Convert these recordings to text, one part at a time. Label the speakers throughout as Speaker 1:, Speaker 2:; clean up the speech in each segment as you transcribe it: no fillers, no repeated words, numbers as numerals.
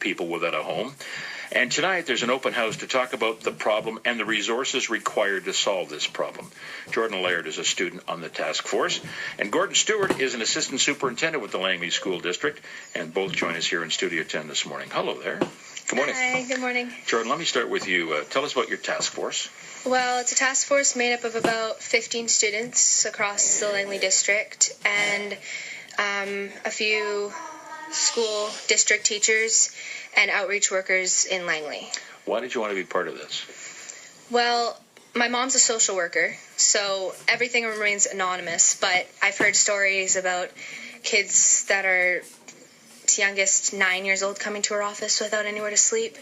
Speaker 1: people without a home. And tonight there's an open house to talk about the problem and the resources required to solve this problem. Jordyn Laird is a student on the task force, and Gord Stewart is an assistant superintendent with the Langley School District, and both join us here in Studio 10 this morning. Hello there. Good morning.
Speaker 2: Hi, good morning.
Speaker 1: Jordyn, let me start with you. Tell us about your task force.
Speaker 2: Well, it's a task force made up of about 15 students across the Langley district and a few school district teachers and outreach workers in Langley.
Speaker 1: Why did you want to be part of this?
Speaker 2: Well, my mom's a social worker, so everything remains anonymous, but I've heard stories about kids that are youngest 9 years old coming to her office without anywhere to sleep.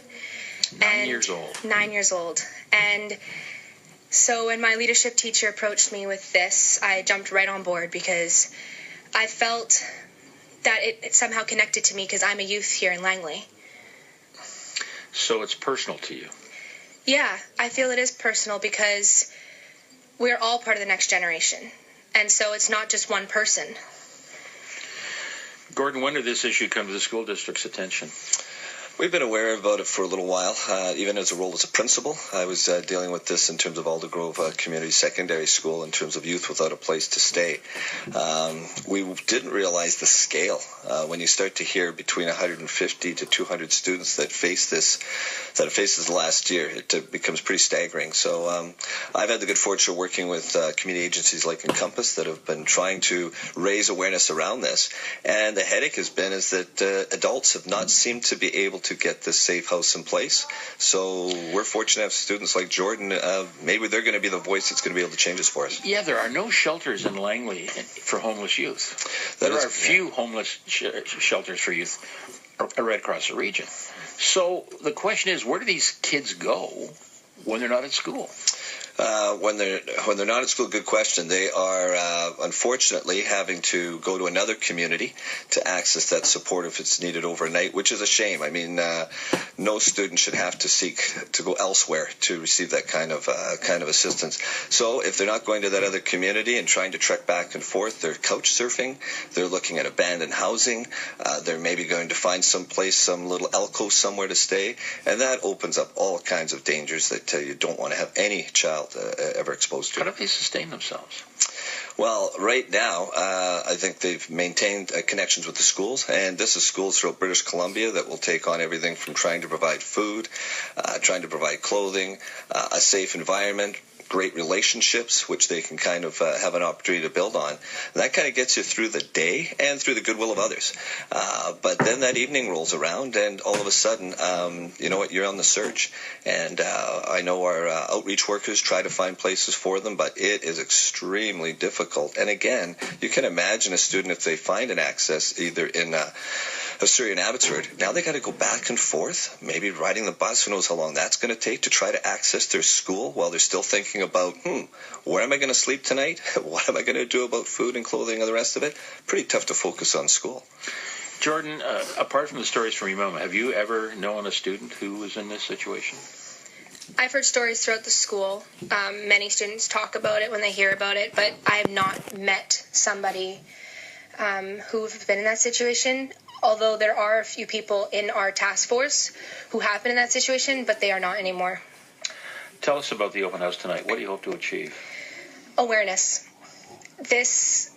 Speaker 1: 9 years old.
Speaker 2: 9 years old. And so when my leadership teacher approached me with this, I jumped right on board because I felt that it somehow connected to me because I'm a youth here in Langley.
Speaker 1: So it's personal to you?
Speaker 2: Yeah, I feel it is personal because we're all part of the next generation. And so it's not just one person.
Speaker 1: Gordon, when did this issue come to the school district's attention?
Speaker 3: We've been aware about it for a little while, even as a role as a principal. I was dealing with this in terms of Aldergrove Community Secondary School in terms of youth without a place to stay. We didn't realize the scale. When you start to hear between 150 to 200 students that face this last year, it becomes pretty staggering. So I've had the good fortune of working with community agencies like Encompass that have been trying to raise awareness around this. And the headache has been is that adults have not seemed to be able to get this safe house in place. So we're fortunate to have students like Jordyn. Maybe they're going to be the voice that's going to be able to change this for us.
Speaker 1: Yeah, there are no shelters in Langley for homeless youth. There are few homeless shelters for youth right across the region. So the question is, where do these kids go when they're not at school?
Speaker 3: When they're not at school, good question. They are unfortunately having to go to another community to access that support if it's needed overnight, which is a shame. I mean, no student should have to seek to go elsewhere to receive that kind of assistance. So if they're not going to that other community and trying to trek back and forth, they're couch surfing. They're looking at abandoned housing. They're maybe going to find some little alcove somewhere to stay, and that opens up all kinds of dangers that you don't want to have any child ever exposed to.
Speaker 1: How do they sustain themselves?
Speaker 3: Well, right now, I think they've maintained connections with the schools, and this is schools throughout British Columbia that will take on everything from trying to provide food, trying to provide clothing, a safe environment, great relationships, which they can kind of have an opportunity to build on. And that kind of gets you through the day and through the goodwill of others. But then that evening rolls around, and all of a sudden, you know what, you're on the search. And I know our outreach workers try to find places for them, but it is extremely difficult. And again, you can imagine a student, if they find an access either in Surrey and Abbotsford, now they got to go back and forth, maybe riding the bus, who knows how long that's going to take to try to access their school while they're still thinking about, where am I going to sleep tonight? What am I going to do about food and clothing and the rest of it? Pretty tough to focus on school.
Speaker 1: Jordyn, apart from the stories from your mom, have you ever known a student who was in this situation?
Speaker 2: I've heard stories throughout the school. Many students talk about it when they hear about it, but I have not met somebody who've been in that situation. Although there are a few people in our task force who have been in that situation, but they are not anymore.
Speaker 1: Tell us about the open house tonight. What do you hope to achieve?
Speaker 2: Awareness.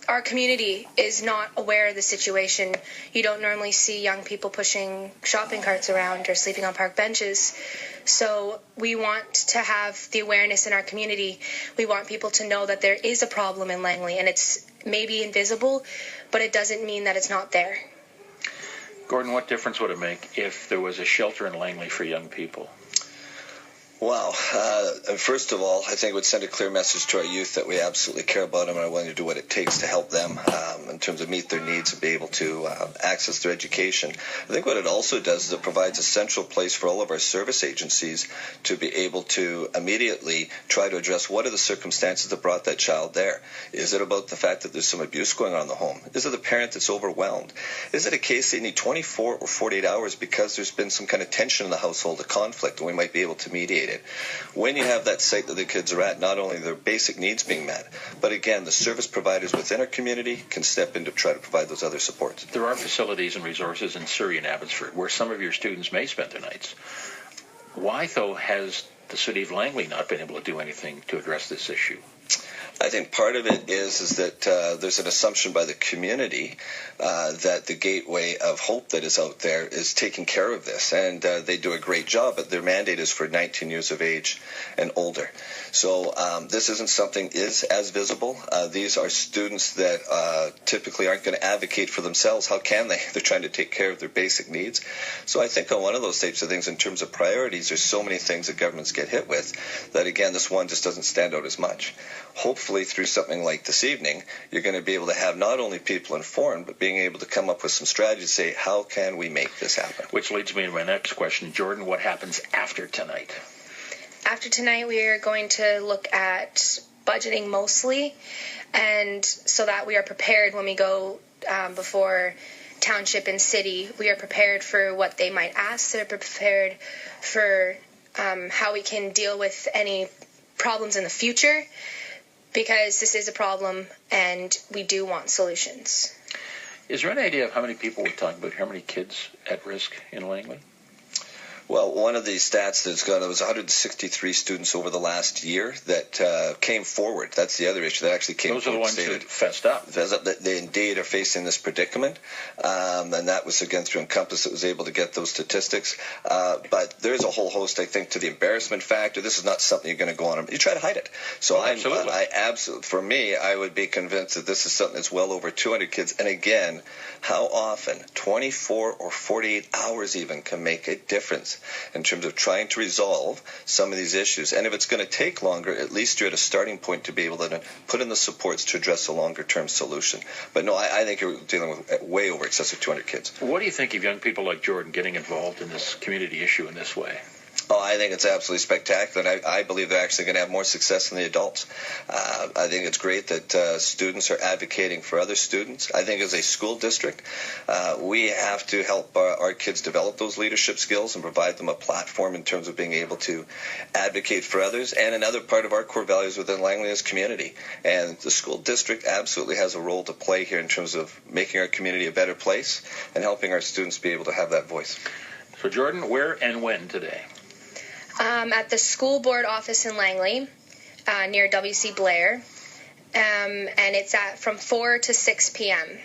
Speaker 2: Our community is not aware of the situation. You don't normally see young people pushing shopping carts around or sleeping on park benches. So we want to have the awareness in our community. We want people to know that there is a problem in Langley, and it's maybe invisible, but it doesn't mean that it's not there.
Speaker 1: Gordon, what difference would it make if there was a shelter in Langley for young people?
Speaker 3: Wow. First of all, I think it would send a clear message to our youth that we absolutely care about them and are willing to do what it takes to help them in terms of meet their needs and be able to access their education. I think what it also does is it provides a central place for all of our service agencies to be able to immediately try to address what are the circumstances that brought that child there. Is it about the fact that there's some abuse going on in the home? Is it the parent that's overwhelmed? Is it a case that you need 24 or 48 hours because there's been some kind of tension in the household, a conflict, and we might be able to mediate it? Band-Aid. When you have that site that the kids are at, not only their basic needs being met, but again, the service providers within our community can step in to try to provide those other supports.
Speaker 1: There are facilities and resources in Surrey and Abbotsford where some of your students may spend their nights. Why, though, has the City of Langley not been able to do anything to address this issue?
Speaker 3: I think part of it is that there's an assumption by the community that the Gateway of Hope that is out there is taking care of this, and they do a great job, but their mandate is for 19 years of age and older. So this isn't something is as visible. These are students that typically aren't going to advocate for themselves. How can they? They're trying to take care of their basic needs. So I think on one of those types of things, in terms of priorities, there's so many things that governments get hit with that, again, this one just doesn't stand out as much. Hopefully, through something like this evening, you're going to be able to have not only people informed, but being able to come up with some strategies to say, how can we make this happen?
Speaker 1: Which leads me to my next question. Jordyn, what happens after tonight?
Speaker 2: After tonight, we are going to look at budgeting mostly, and so that we are prepared when we go before township and city. We are prepared for what they might ask. They're prepared for how we can deal with any problems in the future, because this is a problem and we do want solutions.
Speaker 1: Is there any idea of how many people we're talking about, how many kids at risk in Langley?
Speaker 3: Well, one of the stats that's gone, there was 163 students over the last year that came forward. That's the other issue that actually came forward.
Speaker 1: Those are the ones who fessed up.
Speaker 3: They indeed are facing this predicament, and that was, again, through Encompass that was able to get those statistics. But there's a whole host, I think, to the embarrassment factor. This is not something you're going to go on. You try to hide it. So for me, I would be convinced that this is something that's well over 200 kids. And again, how often, 24 or 48 hours even, can make a difference in terms of trying to resolve some of these issues. And if it's going to take longer, at least you're at a starting point to be able to put in the supports to address a longer-term solution. But no, I think you're dealing with way over excess of 200 kids.
Speaker 1: What do you think of young people like Jordyn getting involved in this community issue in this way?
Speaker 3: Oh, I think it's absolutely spectacular, and I believe they're actually going to have more success than the adults. I think it's great that students are advocating for other students. I think as a school district, we have to help our kids develop those leadership skills and provide them a platform in terms of being able to advocate for others. And another part of our core values within Langley is community. And the school district absolutely has a role to play here in terms of making our community a better place and helping our students be able to have that voice.
Speaker 1: So, Jordyn, where and when today?
Speaker 2: At the school board office in Langley, near W.C. Blair, and it's from 4 to 6 p.m.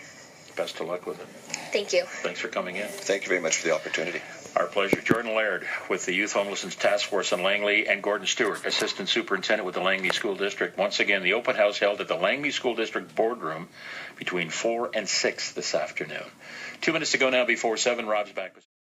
Speaker 1: Best of luck with it.
Speaker 2: Thank you.
Speaker 1: Thanks for coming in.
Speaker 3: Thank you very much for the opportunity.
Speaker 1: Our pleasure. Jordyn Laird with the Youth Homelessness Task Force in Langley, and Gord Stewart, Assistant Superintendent with the Langley School District. Once again, the open house held at the Langley School District boardroom between 4 and 6 this afternoon. 2 minutes to go now before 7. Rob's back with